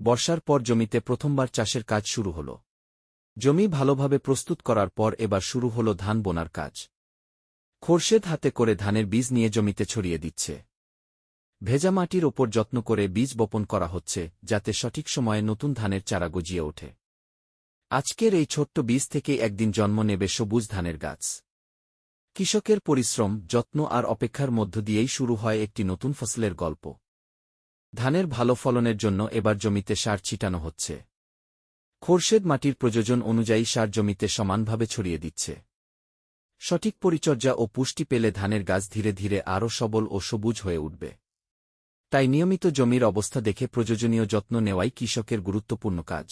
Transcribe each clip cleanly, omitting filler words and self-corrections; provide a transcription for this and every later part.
বর্ষার পর জমিতে প্রথমবার চাষের কাজ শুরু হল। জমি ভালোভাবে প্রস্তুত করার পর এবার শুরু হল ধান বোনার কাজ। খোরশেদ হাতে করে ধানের বীজ নিয়ে জমিতে ছড়িয়ে দিচ্ছে। ভেজা মাটির ওপর যত্ন করে বীজ বপন করা হচ্ছে, যাতে সঠিক সময়ে নতুন ধানের চারা গজিয়ে ওঠে। আজকের এই ছোট্ট বীজ থেকেই একদিন জন্ম নেবে সবুজ ধানের গাছ। কৃষকের পরিশ্রম, যত্ন আর অপেক্ষার মধ্য দিয়েই শুরু হয় একটি নতুন ফসলের গল্প। ধানের ভালো ফলনের জন্য এবার জমিতে সার ছিটানো হচ্ছে। খোরশেদ মাটির প্রয়োজন অনুযায়ী সার জমিতে সমানভাবে ছড়িয়ে দিচ্ছে। সঠিক পরিচর্যা ও পুষ্টি পেলে ধানের গাছ ধীরে ধীরে আরও সবল ও সবুজ হয়ে উঠবে। তাই নিয়মিত জমির অবস্থা দেখে প্রয়োজনীয় যত্ন নেওয়াই কৃষকের গুরুত্বপূর্ণ কাজ।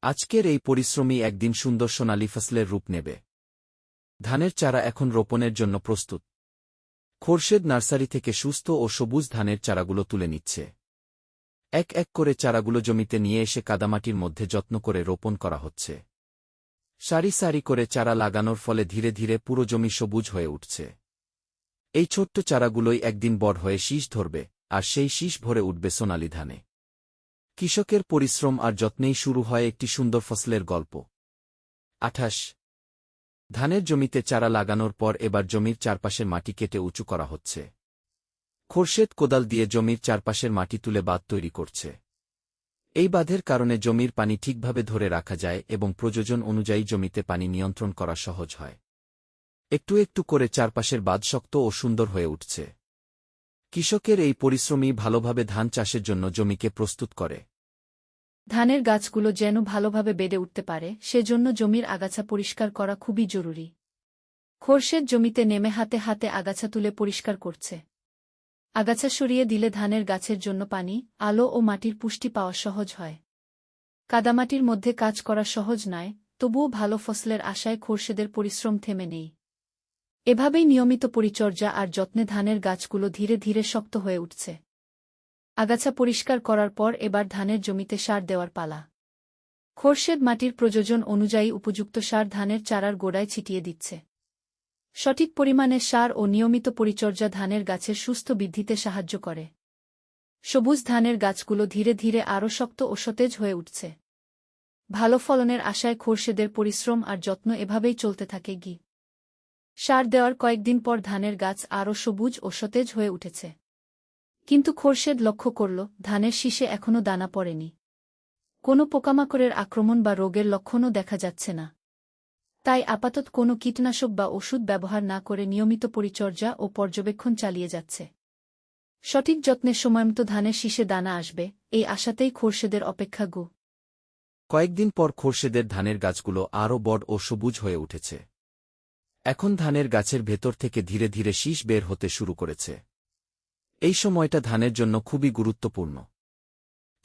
আজকের এই পরিশ্রমই একদিন সুন্দর সোনালী ফসলের রূপ নেবে। ধানের চারা এখন রোপণের জন্য প্রস্তুত। খোরশেদ নার্সারি থেকে সুস্থ ও সবুজ ধানের চারাগুলো তুলে নিচ্ছে। এক এক করে চারাগুলো জমিতে নিয়ে এসে কাদামাটির মধ্যে যত্ন করে রোপণ করা হচ্ছে। সারি সারি করে চারা লাগানোর ফলে ধীরে ধীরে পুরো জমি সবুজ হয়ে উঠছে। এই ছোট্ট চারাগুলোই একদিন বড় হয়ে শীষ ধরবে, আর সেই শীষ ভরে উঠবে সোনালী ধানে। কৃষকের পরিশ্রম আর যত্নেই শুরু হয় একটি সুন্দর ফসলের গল্প। 28 ধানের জমিতে চারা লাগানোর পর এবার জমির চারপাশের মাটি কেটে উঁচু করা হচ্ছে। খোরশেদ কোদাল দিয়ে জমির চারপাশের মাটি তুলে বাঁধ তৈরি করছে। এই বাঁধের কারণে জমির পানি ঠিকভাবে ধরে রাখা যায় এবং প্রয়োজন অনুযায়ী জমিতে পানি নিয়ন্ত্রণ করা সহজ হয়। একটু একটু করে চারপাশের বাঁধ শক্ত ও সুন্দর হয়ে উঠছে। কৃষকের এই পরিশ্রমই ভালোভাবে ধান চাষের জন্য জমিকে প্রস্তুত করে। ধানের গাছগুলো যেন ভালোভাবে বেড়ে উঠতে পারে, সেজন্য জমির আগাছা পরিষ্কার করা খুবই জরুরি। খোরশেদ জমিতে নেমে হাতে হাতে আগাছা তুলে পরিষ্কার করছে। আগাছা সরিয়ে দিলে ধানের গাছের জন্য পানি, আলো ও মাটির পুষ্টি পাওয়া সহজ হয়। কাদামাটির মধ্যে কাজ করা সহজ নয়, তবুও ভালো ফসলের আশায় খোরশেদের পরিশ্রম থেমে নেই। এভাবেই নিয়মিত পরিচর্যা আর যত্নে ধানের গাছগুলো ধীরে ধীরে শক্ত হয়ে উঠছে। আগাছা পরিষ্কার করার পর এবার ধানের জমিতে সার দেওয়ার পালা। খোরশেদ মাটির প্রয়োজন অনুযায়ী উপযুক্ত সার ধানের চারার গোড়ায় ছিটিয়ে দিচ্ছে। সঠিক পরিমাণে সার ও নিয়মিত পরিচর্যা ধানের গাছের সুস্থ বৃদ্ধিতে সাহায্য করে। সবুজ ধানের গাছগুলো ধীরে ধীরে আরও শক্ত ও সতেজ হয়ে উঠছে। ভালো ফলনের আশায় খোরশেদের পরিশ্রম আর যত্ন এভাবেই চলতে থাকে। সার দেওয়ার কয়েকদিন পর ধানের গাছ আরও সবুজ ও সতেজ হয়ে উঠেছে। কিন্তু খোরশেদ লক্ষ্য করল, ধানের শীষে এখনও দানা পড়েনি। কোনো পোকামাকড়ের আক্রমণ বা রোগের লক্ষণও দেখা যাচ্ছে না। তাই আপাতত কোনো কীটনাশক বা ওষুধ ব্যবহার না করে নিয়মিত পরিচর্যা ও পর্যবেক্ষণ চালিয়ে যাচ্ছে। সঠিক যত্নের সময়মতো ধানের শীষে দানা আসবে, এই আশাতেই খোরশেদের অপেক্ষা। কয়েকদিন পর খোরশেদের ধানের গাছগুলো আরও বড় ও সবুজ হয়ে উঠেছে। এখন ধানের গাছের ভেতর থেকে ধীরে ধীরে শীষ বের হতে শুরু করেছে। এই সময়টা ধানের জন্য খুবই গুরুত্বপূর্ণ।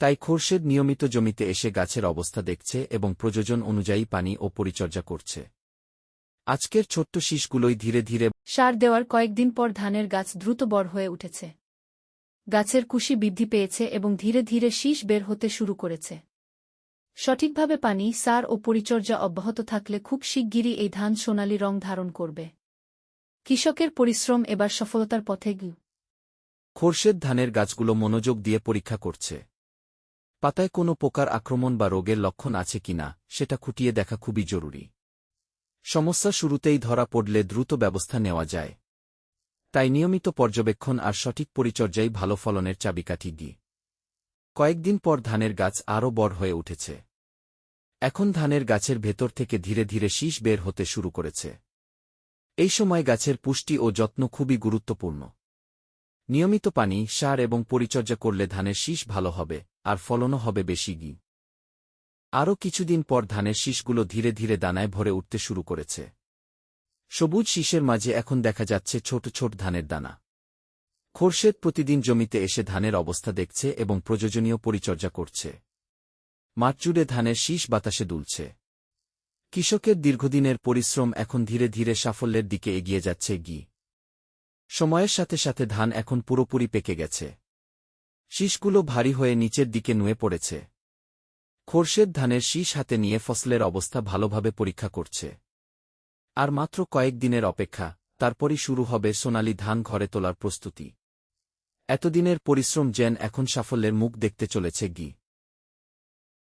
তাই খোরশেদ নিয়মিত জমিতে এসে গাছের অবস্থা দেখছে এবং প্রয়োজন অনুযায়ী পানি ও পরিচর্যা করছে। আজকের ছোট্ট শীষগুলোই ধীরে ধীরে সার দেওয়ার কয়েকদিন পর ধানের গাছ দ্রুত বড় হয়ে উঠেছে। গাছের কুশি বৃদ্ধি পেয়েছে এবং ধীরে ধীরে শীষ বের হতে শুরু করেছে। সঠিকভাবে পানি, সার ও পরিচর্যা অব্যাহত থাকলে খুব শিগগিরই এই ধান সোনালী রং ধারণ করবে। কৃষকের পরিশ্রম এবার সফলতার পথে। খোরশেদ ধানের গাছগুলো মনোযোগ দিয়ে পরীক্ষা করছে। পাতায় কোনো পোকার আক্রমণ বা রোগের লক্ষণ আছে কিনা সেটা খুঁটিয়ে দেখা খুবই জরুরি। সমস্যা শুরুতেই ধরা পড়লে দ্রুত ব্যবস্থা নেওয়া যায়। তাই নিয়মিত পর্যবেক্ষণ আর সঠিক পরিচর্যাই ভালো ফলনের চাবিকাঠি। কয়েকদিন পর ধানের গাছ আরও বড় হয়ে উঠেছে। এখন ধানের গাছের ভেতর থেকে ধীরে ধীরে শীষ বের হতে শুরু করেছে। এই সময় গাছের পুষ্টি ও যত্ন খুবই গুরুত্বপূর্ণ। নিয়মিত পানি, সার এবং পরিচর্যা করলে ধানের শীষ ভালো হবে, আর ফলনও হবে বেশি। আরও কিছুদিন পর ধানের শীষগুলো ধীরে ধীরে দানায় ভরে উঠতে শুরু করেছে। সবুজ শীষের মাঝে এখন দেখা যাচ্ছে ছোট ছোট ধানের দানা। খোরশেদ প্রতিদিন জমিতে এসে ধানের অবস্থা দেখছে এবং প্রয়োজনীয় পরিচর্যা করছে। মাঠ জুড়ে ধানের শীষ বাতাসে দুলছে। কৃষকের দীর্ঘদিনের পরিশ্রম এখন ধীরে ধীরে সাফল্যের দিকে এগিয়ে যাচ্ছে। সময়ের সাথে সাথে ধান এখন পুরোপুরি পেকে গেছে। শীষগুলো ভারী হয়ে নিচের দিকে নুয়ে পড়েছে। খোরশেদ ধানের শীষ হাতে নিয়ে ফসলের অবস্থা ভালোভাবে পরীক্ষা করছে। আর মাত্র কয়েকদিনের অপেক্ষা, তারপরই শুরু হবে সোনালী ধান ঘরে তোলার প্রস্তুতি। এতদিনের পরিশ্রম যেন এখন সাফল্যের মুখ দেখতে চলেছে।